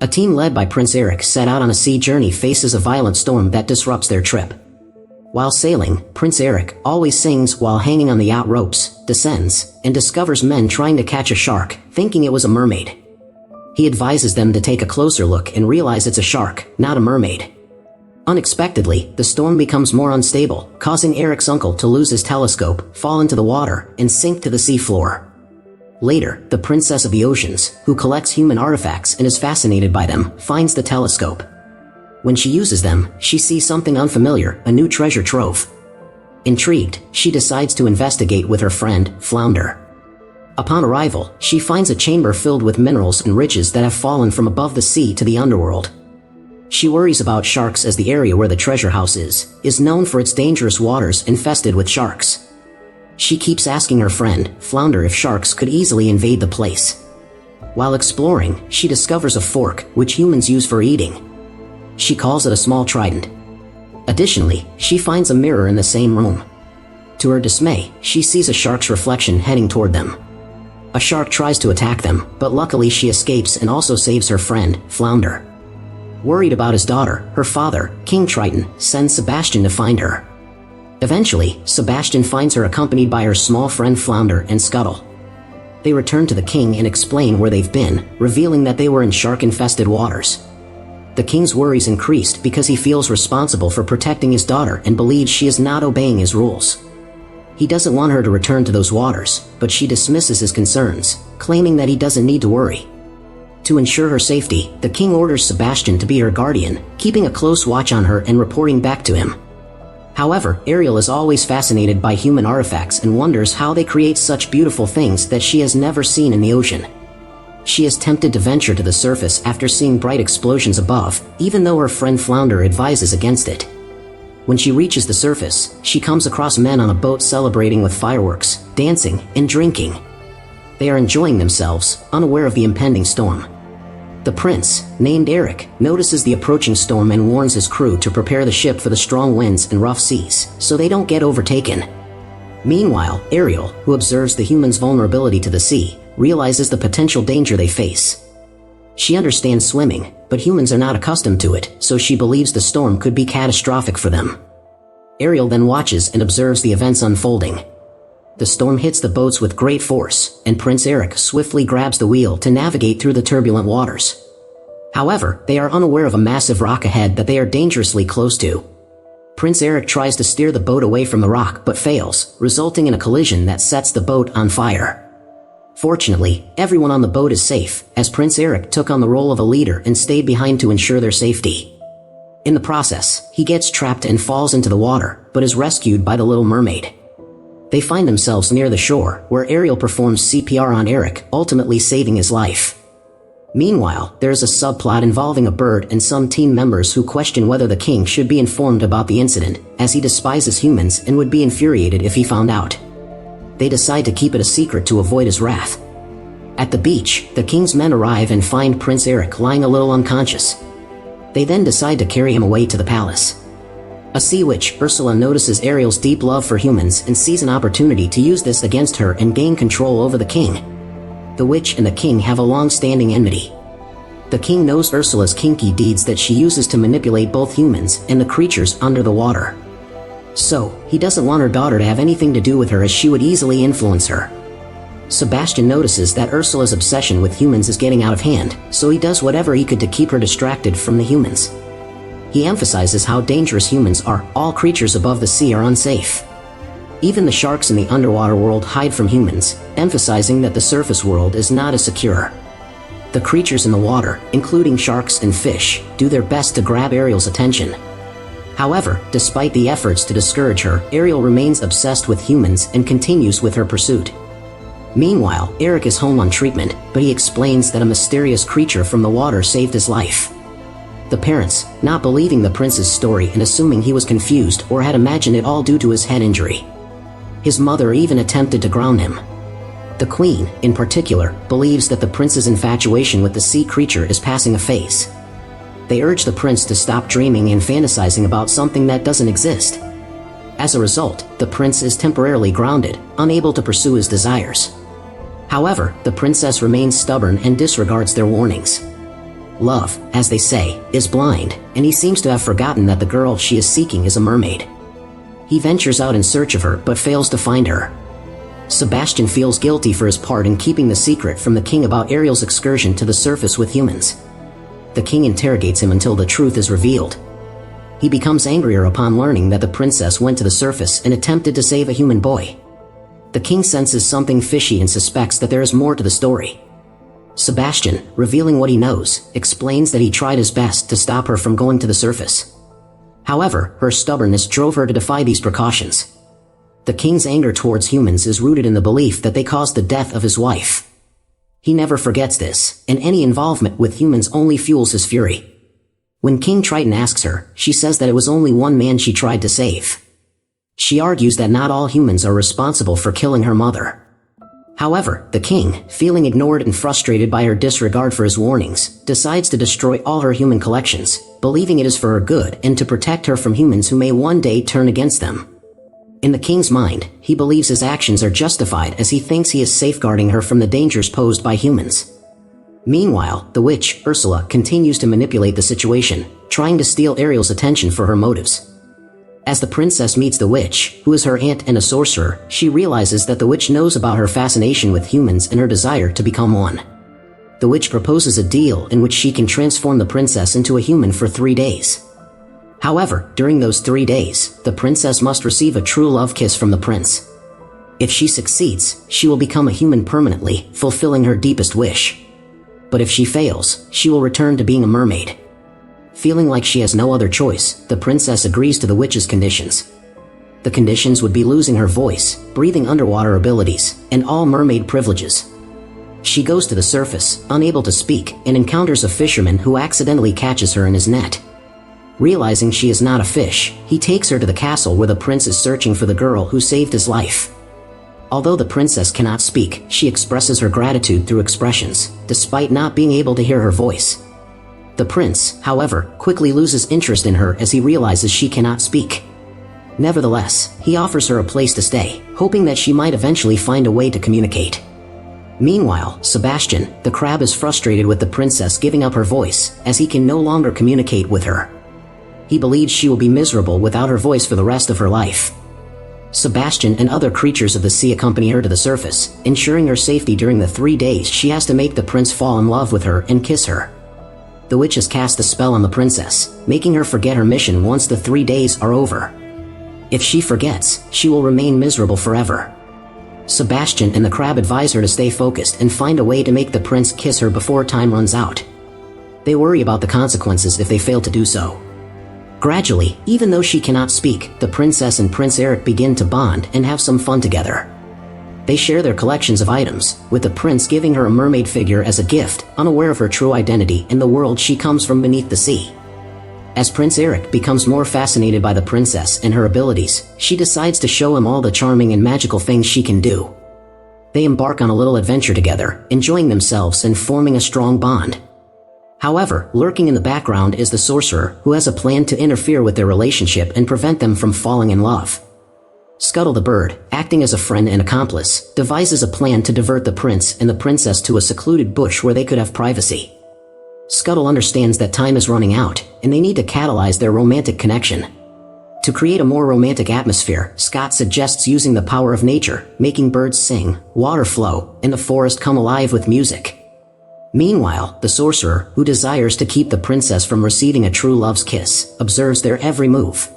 A team led by Prince Eric set out on a sea journey faces a violent storm that disrupts their trip. While sailing, Prince Eric always sings while hanging on the yacht ropes, descends, and discovers men trying to catch a shark, thinking it was a mermaid. He advises them to take a closer look and realize it's a shark, not a mermaid. Unexpectedly, the storm becomes more unstable, causing Eric's uncle to lose his telescope, fall into the water, and sink to the seafloor. Later, the Princess of the Oceans, who collects human artifacts and is fascinated by them, finds the telescope. When she uses them, she sees something unfamiliar, a new treasure trove. Intrigued, she decides to investigate with her friend, Flounder. Upon arrival, she finds a chamber filled with minerals and riches that have fallen from above the sea to the underworld. She worries about sharks as the area where the treasure house is known for its dangerous waters infested with sharks. She keeps asking her friend, Flounder, if sharks could easily invade the place. While exploring, she discovers a fork, which humans use for eating. She calls it a small trident. Additionally, she finds a mirror in the same room. To her dismay, she sees a shark's reflection heading toward them. A shark tries to attack them, but luckily she escapes and also saves her friend, Flounder. Worried about his daughter, her father, King Triton, sends Sebastian to find her. Eventually, Sebastian finds her accompanied by her small friend Flounder and Scuttle. They return to the king and explain where they've been, revealing that they were in shark-infested waters. The king's worries increased because he feels responsible for protecting his daughter and believes she is not obeying his rules. He doesn't want her to return to those waters, but she dismisses his concerns, claiming that he doesn't need to worry. To ensure her safety, the king orders Sebastian to be her guardian, keeping a close watch on her and reporting back to him. However, Ariel is always fascinated by human artifacts and wonders how they create such beautiful things that she has never seen in the ocean. She is tempted to venture to the surface after seeing bright explosions above, even though her friend Flounder advises against it. When she reaches the surface, she comes across men on a boat celebrating with fireworks, dancing, and drinking. They are enjoying themselves, unaware of the impending storm. The prince, named Eric, notices the approaching storm and warns his crew to prepare the ship for the strong winds and rough seas, so they don't get overtaken. Meanwhile, Ariel, who observes the humans' vulnerability to the sea, realizes the potential danger they face. She understands swimming, but humans are not accustomed to it, so she believes the storm could be catastrophic for them. Ariel then watches and observes the events unfolding. The storm hits the boats with great force, and Prince Eric swiftly grabs the wheel to navigate through the turbulent waters. However, they are unaware of a massive rock ahead that they are dangerously close to. Prince Eric tries to steer the boat away from the rock but fails, resulting in a collision that sets the boat on fire. Fortunately, everyone on the boat is safe, as Prince Eric took on the role of a leader and stayed behind to ensure their safety. In the process, he gets trapped and falls into the water, but is rescued by the little mermaid. They find themselves near the shore, where Ariel performs CPR on Eric, ultimately saving his life. Meanwhile, there is a subplot involving a bird and some team members who question whether the king should be informed about the incident, as he despises humans and would be infuriated if he found out. They decide to keep it a secret to avoid his wrath. At the beach, the king's men arrive and find Prince Eric lying a little unconscious. They then decide to carry him away to the palace. A sea witch, Ursula, notices Ariel's deep love for humans and sees an opportunity to use this against her and gain control over the king. The witch and the king have a long-standing enmity. The king knows Ursula's kinky deeds that she uses to manipulate both humans and the creatures under the water. So, he doesn't want her daughter to have anything to do with her, as she would easily influence her. Sebastian notices that Ursula's obsession with humans is getting out of hand, so he does whatever he could to keep her distracted from the humans. He emphasizes how dangerous humans are. All creatures above the sea are unsafe. Even the sharks in the underwater world hide from humans, emphasizing that the surface world is not as secure. The creatures in the water, including sharks and fish, do their best to grab Ariel's attention. However, despite the efforts to discourage her, Ariel remains obsessed with humans and continues with her pursuit. Meanwhile, Eric is home on treatment, but he explains that a mysterious creature from the water saved his life. The parents, not believing the prince's story and assuming he was confused or had imagined it all due to his head injury. His mother even attempted to ground him. The queen, in particular, believes that the prince's infatuation with the sea creature is passing a phase. They urge the prince to stop dreaming and fantasizing about something that doesn't exist. As a result, the prince is temporarily grounded, unable to pursue his desires. However, the princess remains stubborn and disregards their warnings. Love, as they say, is blind, and he seems to have forgotten that the girl she is seeking is a mermaid. He ventures out in search of her but fails to find her. Sebastian feels guilty for his part in keeping the secret from the king about Ariel's excursion to the surface with humans. The king interrogates him until the truth is revealed. He becomes angrier upon learning that the princess went to the surface and attempted to save a human boy. The king senses something fishy and suspects that there is more to the story. Sebastian, revealing what he knows, explains that he tried his best to stop her from going to the surface. However, her stubbornness drove her to defy these precautions. The king's anger towards humans is rooted in the belief that they caused the death of his wife. He never forgets this, and any involvement with humans only fuels his fury. When King Triton asks her, she says that it was only one man she tried to save. She argues that not all humans are responsible for killing her mother. However, the king, feeling ignored and frustrated by her disregard for his warnings, decides to destroy all her human collections, believing it is for her good and to protect her from humans who may one day turn against them. In the king's mind, he believes his actions are justified as he thinks he is safeguarding her from the dangers posed by humans. Meanwhile, the witch, Ursula, continues to manipulate the situation, trying to steal Ariel's attention for her motives. As the princess meets the witch, who is her aunt and a sorcerer, she realizes that the witch knows about her fascination with humans and her desire to become one. The witch proposes a deal in which she can transform the princess into a human for 3 days. However, during those 3 days, the princess must receive a true love kiss from the prince. If she succeeds, she will become a human permanently, fulfilling her deepest wish. But if she fails, she will return to being a mermaid. Feeling like she has no other choice, the princess agrees to the witch's conditions. The conditions would be losing her voice, breathing underwater abilities, and all mermaid privileges. She goes to the surface, unable to speak, and encounters a fisherman who accidentally catches her in his net. Realizing she is not a fish, he takes her to the castle where the prince is searching for the girl who saved his life. Although the princess cannot speak, she expresses her gratitude through expressions, despite not being able to hear her voice. The prince, however, quickly loses interest in her as he realizes she cannot speak. Nevertheless, he offers her a place to stay, hoping that she might eventually find a way to communicate. Meanwhile, Sebastian, the crab, is frustrated with the princess giving up her voice, as he can no longer communicate with her. He believes she will be miserable without her voice for the rest of her life. Sebastian and other creatures of the sea accompany her to the surface, ensuring her safety during the 3 days she has to make the prince fall in love with her and kiss her. The witch has cast a spell on the princess, making her forget her mission once the 3 days are over. If she forgets, she will remain miserable forever. Sebastian and the crab advise her to stay focused and find a way to make the prince kiss her before time runs out. They worry about the consequences if they fail to do so. Gradually, even though she cannot speak, the princess and Prince Eric begin to bond and have some fun together. They share their collections of items, with the prince giving her a mermaid figure as a gift, unaware of her true identity and the world she comes from beneath the sea. As Prince Eric becomes more fascinated by the princess and her abilities, she decides to show him all the charming and magical things she can do. They embark on a little adventure together, enjoying themselves and forming a strong bond. However, lurking in the background is the sorcerer, who has a plan to interfere with their relationship and prevent them from falling in love. Scuttle the bird, acting as a friend and accomplice, devises a plan to divert the prince and the princess to a secluded bush where they could have privacy. Scuttle understands that time is running out, and they need to catalyze their romantic connection. To create a more romantic atmosphere, Scott suggests using the power of nature, making birds sing, water flow, and the forest come alive with music. Meanwhile, the sorcerer, who desires to keep the princess from receiving a true love's kiss, observes their every move.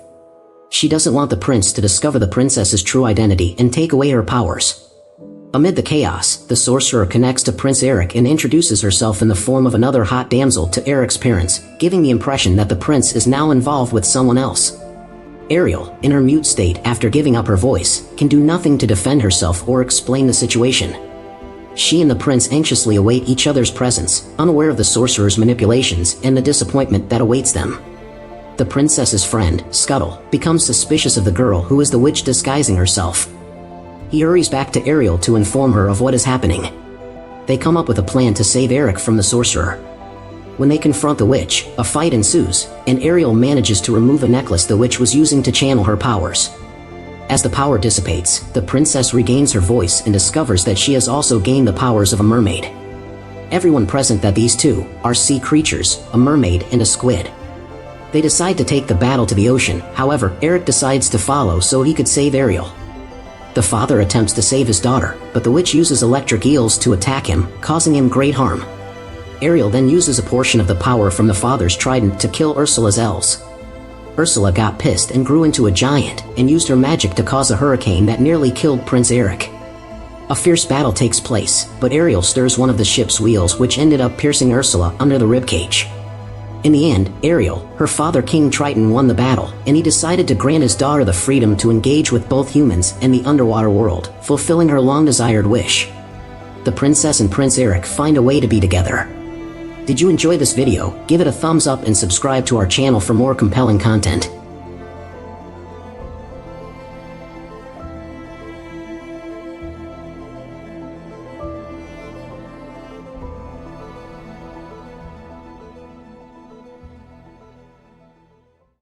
She doesn't want the prince to discover the princess's true identity and take away her powers. Amid the chaos, the sorcerer connects to Prince Eric and introduces herself in the form of another hot damsel to Eric's parents, giving the impression that the prince is now involved with someone else. Ariel, in her mute state after giving up her voice, can do nothing to defend herself or explain the situation. She and the prince anxiously await each other's presence, unaware of the sorcerer's manipulations and the disappointment that awaits them. The princess's friend, Scuttle, becomes suspicious of the girl who is the witch disguising herself. He hurries back to Ariel to inform her of what is happening. They come up with a plan to save Eric from the sorcerer. When they confront the witch, a fight ensues, and Ariel manages to remove a necklace the witch was using to channel her powers. As the power dissipates, the princess regains her voice and discovers that she has also gained the powers of a mermaid. everyone present that these two are sea creatures, a mermaid and a squid. They decide to take the battle to the ocean. However, Eric decides to follow so he could save Ariel. The father attempts to save his daughter, but the witch uses electric eels to attack him, causing him great harm. Ariel then uses a portion of the power from the father's trident to kill Ursula's elves. Ursula got pissed and grew into a giant, and used her magic to cause a hurricane that nearly killed Prince Eric. A fierce battle takes place, but Ariel stirs one of the ship's wheels, which ended up piercing Ursula under the ribcage. In the end, Ariel, her father King Triton, won the battle, and he decided to grant his daughter the freedom to engage with both humans and the underwater world, fulfilling her long-desired wish. The princess and Prince Eric find a way to be together. Did you enjoy this video? Give it a thumbs up and subscribe to our channel for more compelling content.